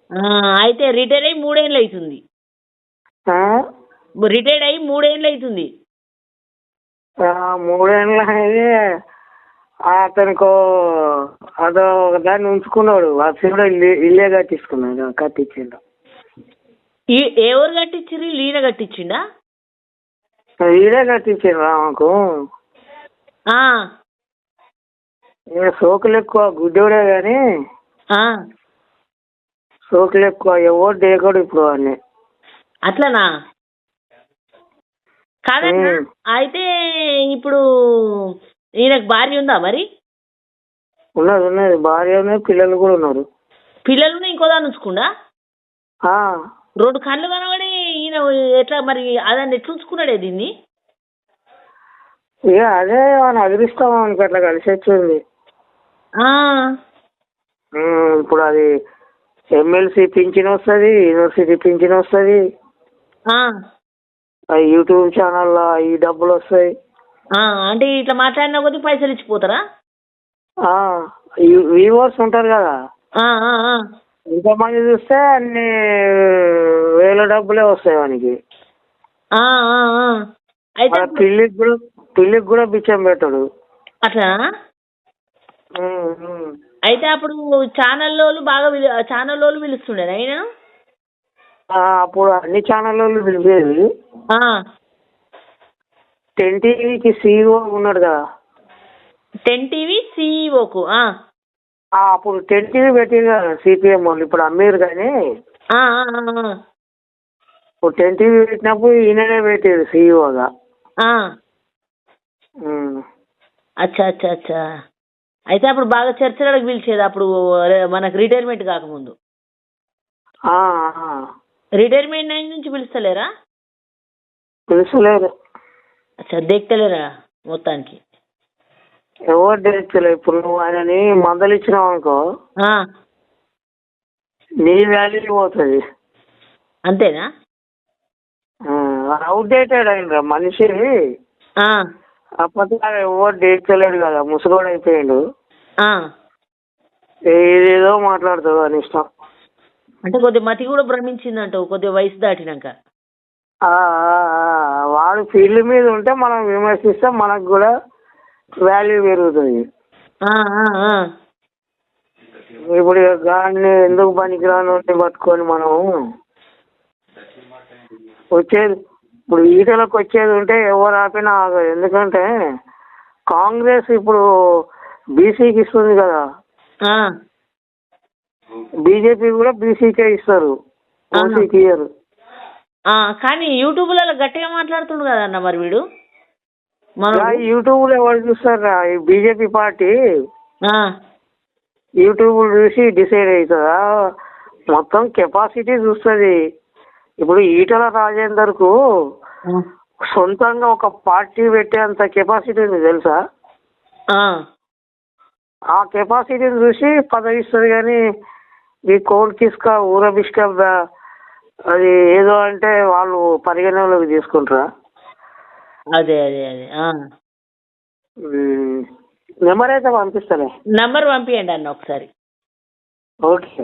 ఆ, అయితే రిటైర్ అయ్యి 3 ఏళ్ళు అవుతుంది. ఆ? రిటైర్డ్ అయ్యి 3 ఏళ్ళు అవుతుంది. 3 ఏళ్ళు అనేది అతనికి అదో ఒక దాన్ని ఉంచుకున్నాడు. ఆ శివుడు ఇల్లే కట్టించుకున్నాడు, కట్టించిండు. ఏ ఊరు కట్టించిర్రు? ఈయన కట్టించిండా? ఇదే కట్టించిండు రామకు. ఆ, సోకులు ఎక్కువ, గుడ్డోడే కానీ ఆ, సోకులు ఎక్కువ, ఎవరు దేకడు ఇప్పుడు అన్నీ. అట్లనా? కాదన్నా, అయితే ఇప్పుడు ఈయనకు భార్య ఉందా మరి? ఉన్నది భార్య ఉన్నది, పిల్లలు కూడా ఉన్నారు. పిల్లలు ఇంకో దాన్ని ఉంచుకుండా ఆ, 2 కళ్ళు కనబడి ఈయన ఎట్లా మరి అదాన్ని ఎట్లా ఉంచుకున్నాడే దీన్ని? ఇక అదే మన అదృష్టం మనకి అట్లా కలిసి వచ్చింది. ఆ, ఇప్పుడు అది ఎమ్మెల్సీ పింఛన్ వస్తుంది, యూనివర్సిటీ పింఛన్ వస్తుంది, ఆ, యూట్యూబ్ ఛానల్లో ఈ డబ్బులు వస్తాయి. అంటే ఇట్లా మాట్లాడిన కొద్ది పైసలు ఇచ్చిపోతారా? వ్యూవర్స్ ఉంటారు కదా, ఆ, ఆ, ఆ. ఇంతమంది చూస్తే అన్ని వేల డబ్బులే వస్తాయి వానికి. ఆ, ఆ, ఆ. అయితే పిల్లికి కూడా బిచ్చం పెట్టడు. అట్లా. అయితే అప్పుడు ఛానల్లోళ్ళు బాగా ఛానల్లోళ్ళు పిలుస్తుండే ఆయన. అప్పుడు అన్ని ఛానళ్ళు పిలిచేది. 10 టీవీకి CEO ఉన్నాడు కదా. 10 టీవీ సిఇఓకు. అప్పుడు 10 టీవీ పెట్టింది కదా CPM వాళ్ళు, ఇప్పుడు అమ్మేరు కానీ. ఇప్పుడు 10 టీవీ పెట్టినప్పుడు ఈయననే పెట్టేది CEOగా. అచ్చా అచ్చా అచ్చా. అయితే అప్పుడు బాగా చర్చలకు పిలిచేది అప్పుడు మనకు రిటైర్మెంట్ కాకముందు. రిటైర్మెంట్ అయిన నుంచి పిలుస్తలేరా? పిలుస్తలేరు. అచ్చా, దేక్తలేరా మొత్తానికి? ఎవరు దేక్తలేరు. ఇప్పుడు నువ్వు ఆయనని మందలు ఇచ్చినావు అనుకో, నీ వాల్యూ పోతుంది. అంతేనా? అవుట్డేటెడ్ అయినరా మనిషి. అప్పట్లో ఎవరు దేక్తలేడు కదా, ముసలోడు అయిపోయాడు. ఏదేదో మాట్లాడుతుంది అని ఇష్టం. అంటే కొద్దిగా మతి కూడా భ్రమించిందంటావు కొద్దిగా వయసు దాటినాక. వాడు ఫీల్డ్ మీద ఉంటే మనం విమర్శిస్తే మనకు కూడా వాల్యూ పెరుగుతుంది. ఇప్పుడు దాన్ని ఎందుకు పనికిరాను పట్టుకొని మనం వచ్చేది, ఇప్పుడు ఈటలకు వచ్చేది ఉంటే ఎవరు ఆపినా ఆగదు. ఎందుకంటే కాంగ్రెస్ ఇప్పుడు బీసీకి ఇస్తుంది కదా, బీజేపీ కూడా బీసీకే ఇస్తారు, ఓసీకి ఇయ్యరు. కానీ యూట్యూబ్లలో గట్టిగా మాట్లాడుతుండు కదన్న మరి వీడు. యూట్యూబ్లో ఎవరు చూస్తారా? ఈ బీజేపీ పార్టీ యూట్యూబ్ చూసి డిసైడ్ అవుతుందా? మొత్తం కెపాసిటీ చూస్తుంది. ఇప్పుడు ఈటల రాజేందర్కు సొంతంగా ఒక పార్టీ పెట్టేంత కెపాసిటీ ఉంది తెలుసా? ఆ కెపాసిటీని చూసి పదవి ఇస్తుంది. కానీ ఈ కోడ్ కిస్క ఊరబిస్క అది ఏదో అంటే వాళ్ళు పరిగణలోకి తీసుకుంటారా? అదే అదే అదే. నెంబర్ అయితే పంపిస్తానే. నంబర్ పంపించండి అన్న ఒకసారి. ఓకే.